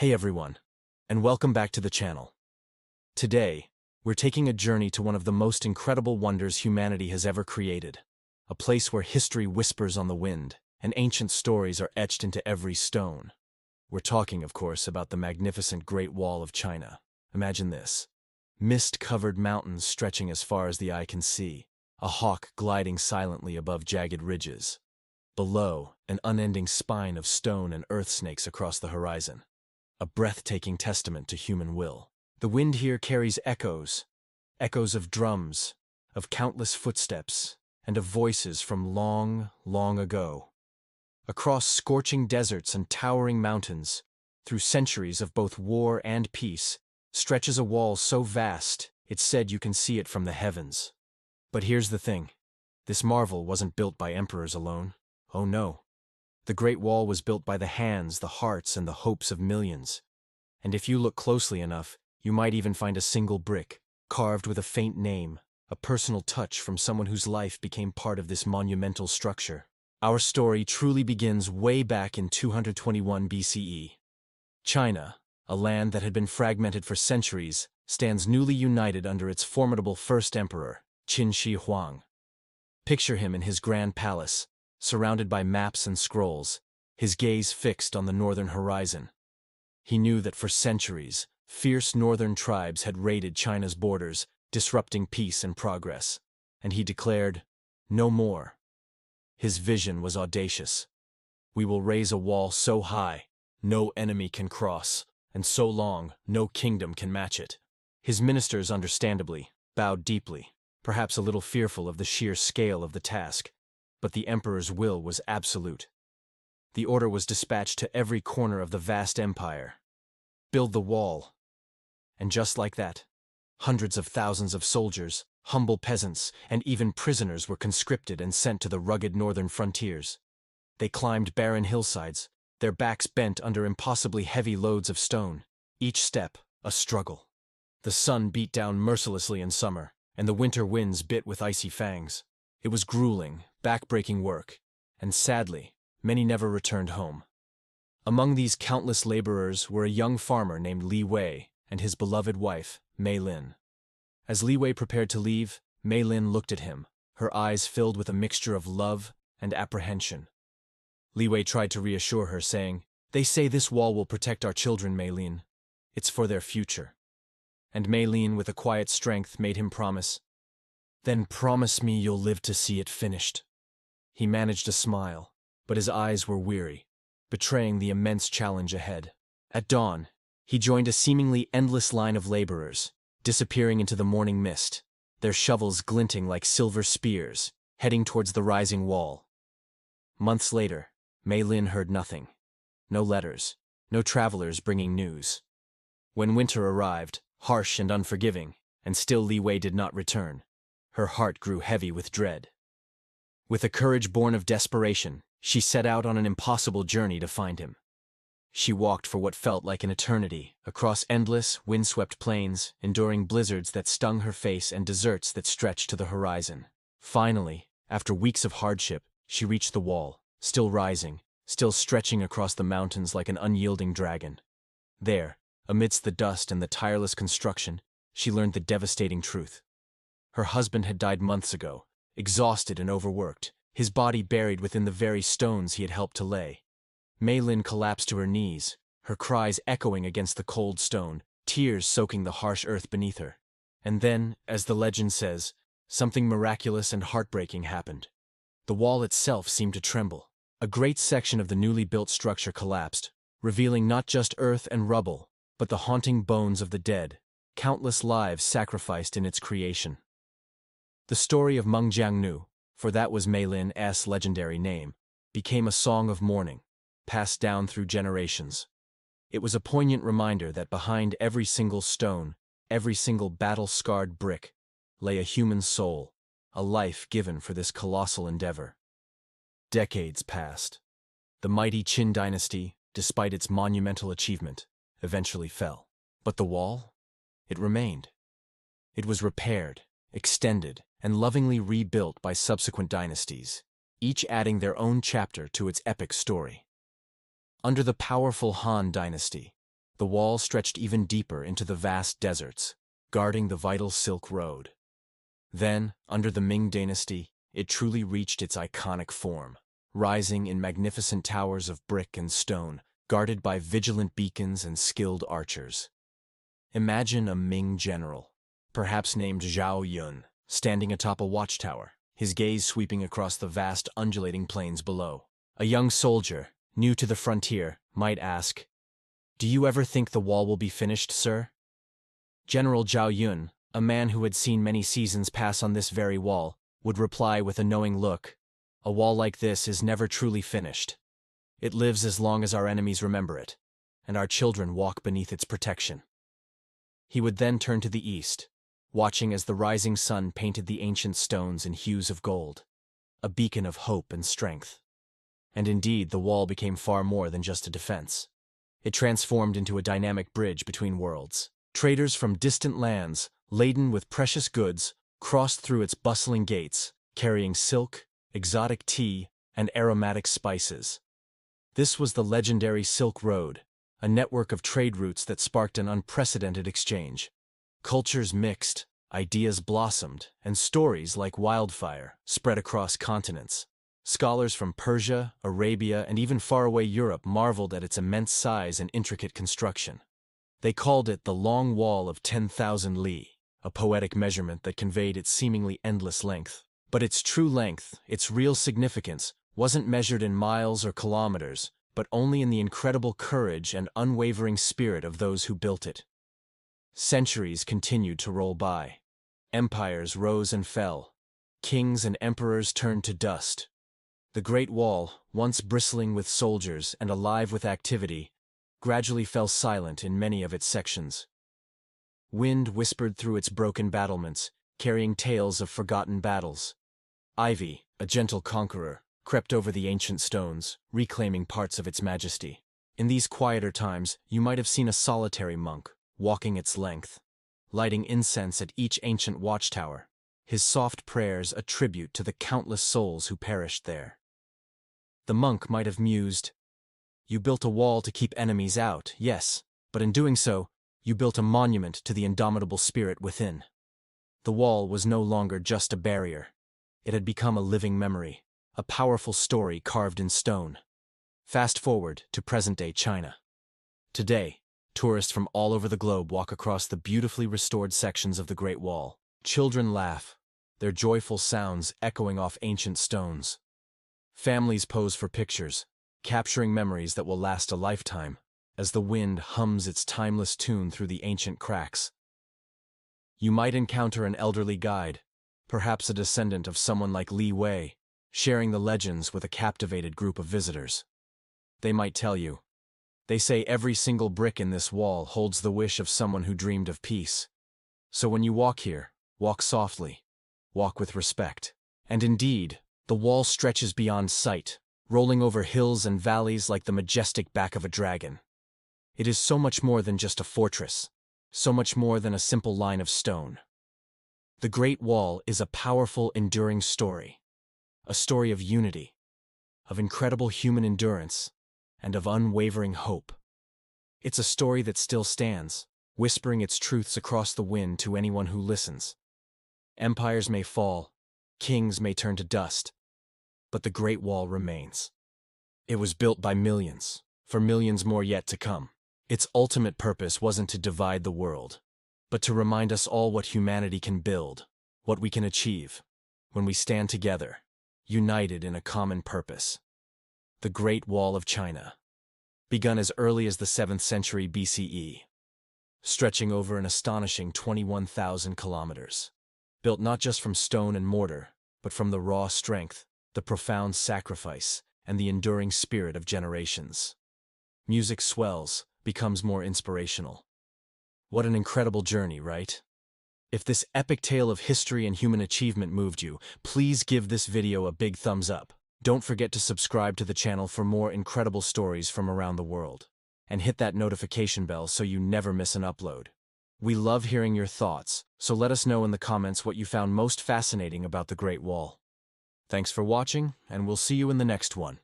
Hey everyone, and welcome back to the channel. Today, we're taking a journey to one of the most incredible wonders humanity has ever created. A place where history whispers on the wind, and ancient stories are etched into every stone. We're talking, of course, about the magnificent Great Wall of China. Imagine this. Mist-covered mountains stretching as far as the eye can see, a hawk gliding silently above jagged ridges. Below, an unending spine of stone and earth snakes across the horizon. A breathtaking testament to human will. The wind here carries echoes of drums, of countless footsteps, and of voices from long, long ago. Across scorching deserts and towering mountains, through centuries of both war and peace, stretches a wall so vast, it's said you can see it from the heavens. But here's the thing. This marvel wasn't built by emperors alone. Oh no. The Great Wall was built by the hands, the hearts, and the hopes of millions. And if you look closely enough, you might even find a single brick, carved with a faint name, a personal touch from someone whose life became part of this monumental structure. Our story truly begins way back in 221 BCE. China, a land that had been fragmented for centuries, stands newly united under its formidable first emperor, Qin Shi Huang. Picture him in his grand palace, surrounded by maps and scrolls, his gaze fixed on the northern horizon. He knew that for centuries, fierce northern tribes had raided China's borders, disrupting peace and progress. And he declared, "No more." His vision was audacious. "We will raise a wall so high, no enemy can cross, and so long, no kingdom can match it." His ministers, understandably, bowed deeply, perhaps a little fearful of the sheer scale of the task. But the emperor's will was absolute. The order was dispatched to every corner of the vast empire. Build the wall. And just like that, hundreds of thousands of soldiers, humble peasants, and even prisoners were conscripted and sent to the rugged northern frontiers. They climbed barren hillsides, their backs bent under impossibly heavy loads of stone, each step a struggle. The sun beat down mercilessly in summer, and the winter winds bit with icy fangs. It was grueling, back-breaking work, and sadly, many never returned home. Among these countless laborers were a young farmer named Li Wei and his beloved wife, Mei Lin. As Li Wei prepared to leave, Mei Lin looked at him, her eyes filled with a mixture of love and apprehension. Li Wei tried to reassure her, saying, "They say this wall will protect our children, Mei Lin. It's for their future." And Mei Lin, with a quiet strength, made him promise, "Then promise me you'll live to see it finished." He managed a smile, but his eyes were weary, betraying the immense challenge ahead. At dawn, he joined a seemingly endless line of laborers, disappearing into the morning mist, their shovels glinting like silver spears, heading towards the rising wall. Months later, Mei Lin heard nothing. No letters, no travelers bringing news. When winter arrived, harsh and unforgiving, and still Li Wei did not return, her heart grew heavy with dread. With a courage born of desperation, she set out on an impossible journey to find him. She walked for what felt like an eternity, across endless, windswept plains, enduring blizzards that stung her face and deserts that stretched to the horizon. Finally, after weeks of hardship, she reached the wall, still rising, still stretching across the mountains like an unyielding dragon. There, amidst the dust and the tireless construction, she learned the devastating truth. Her husband had died months ago, exhausted and overworked, his body buried within the very stones he had helped to lay. Mei Lin collapsed to her knees, her cries echoing against the cold stone, tears soaking the harsh earth beneath her. And then, as the legend says, something miraculous and heartbreaking happened. The wall itself seemed to tremble. A great section of the newly built structure collapsed, revealing not just earth and rubble, but the haunting bones of the dead, countless lives sacrificed in its creation. The story of Meng Jiangnu, for that was Mei Lin's legendary name, became a song of mourning, passed down through generations. It was a poignant reminder that behind every single stone, every single battle-scarred brick, lay a human soul, a life given for this colossal endeavor. Decades passed. The mighty Qin dynasty, despite its monumental achievement, eventually fell. But the wall? It remained. It was repaired, extended, and lovingly rebuilt by subsequent dynasties, each adding their own chapter to its epic story. Under the powerful Han dynasty, The wall stretched even deeper into the vast deserts, guarding the vital Silk Road. Then, under the Ming dynasty, it truly reached its iconic form, rising in magnificent towers of brick and stone, guarded by vigilant beacons and skilled archers. Imagine a Ming general, perhaps named Zhao Yun, standing atop a watchtower, his gaze sweeping across the vast undulating plains below. A young soldier, new to the frontier, might ask, "Do you ever think the wall will be finished, sir?" General Zhao Yun, a man who had seen many seasons pass on this very wall, would reply with a knowing look, "A wall like this is never truly finished. It lives as long as our enemies remember it, and our children walk beneath its protection." He would then turn to the east, watching as the rising sun painted the ancient stones in hues of gold, a beacon of hope and strength. And indeed, the wall became far more than just a defense. It transformed into a dynamic bridge between worlds. Traders from distant lands, laden with precious goods, crossed through its bustling gates, carrying silk, exotic tea, and aromatic spices. This was the legendary Silk Road, a network of trade routes that sparked an unprecedented exchange. Cultures mixed, ideas blossomed, and stories like wildfire spread across continents. Scholars from Persia, Arabia, and even faraway Europe marveled at its immense size and intricate construction. They called it the Long Wall of 10,000 li, a poetic measurement that conveyed its seemingly endless length. But its true length, its real significance, wasn't measured in miles or kilometers, but only in the incredible courage and unwavering spirit of those who built it. Centuries continued to roll by. Empires rose and fell. Kings and emperors turned to dust. The Great Wall, once bristling with soldiers and alive with activity, gradually fell silent in many of its sections. Wind whispered through its broken battlements, carrying tales of forgotten battles. Ivy, a gentle conqueror, crept over the ancient stones, reclaiming parts of its majesty. In these quieter times, you might have seen a solitary monk, walking its length, lighting incense at each ancient watchtower, his soft prayers a tribute to the countless souls who perished there. The monk might have mused, "You built a wall to keep enemies out, yes, but in doing so, you built a monument to the indomitable spirit within." The wall was no longer just a barrier. It had become a living memory, a powerful story carved in stone. Fast forward to present-day China. Today, tourists from all over the globe walk across the beautifully restored sections of the Great Wall. Children laugh, their joyful sounds echoing off ancient stones. Families pose for pictures, capturing memories that will last a lifetime, as the wind hums its timeless tune through the ancient cracks. You might encounter an elderly guide, perhaps a descendant of someone like Li Wei, sharing the legends with a captivated group of visitors. They might tell you, "They say every single brick in this wall holds the wish of someone who dreamed of peace. So when you walk here, walk softly, walk with respect." And indeed, the wall stretches beyond sight, rolling over hills and valleys like the majestic back of a dragon. It is so much more than just a fortress, so much more than a simple line of stone. The Great Wall is a powerful, enduring story, a story of unity, of incredible human endurance, and of unwavering hope. It's a story that still stands, whispering its truths across the wind to anyone who listens. Empires may fall, kings may turn to dust, but the Great Wall remains. It was built by millions, for millions more yet to come. Its ultimate purpose wasn't to divide the world, but to remind us all what humanity can build, what we can achieve, when we stand together, united in a common purpose. The Great Wall of China, begun as early as the 7th century BCE, stretching over an astonishing 21,000 kilometers. Built not just from stone and mortar, but from the raw strength, the profound sacrifice, and the enduring spirit of generations. Music swells, becomes more inspirational. What an incredible journey, right? If this epic tale of history and human achievement moved you, please give this video a big thumbs up. Don't forget to subscribe to the channel for more incredible stories from around the world. And hit that notification bell so you never miss an upload. We love hearing your thoughts, so let us know in the comments what you found most fascinating about the Great Wall. Thanks for watching, and we'll see you in the next one.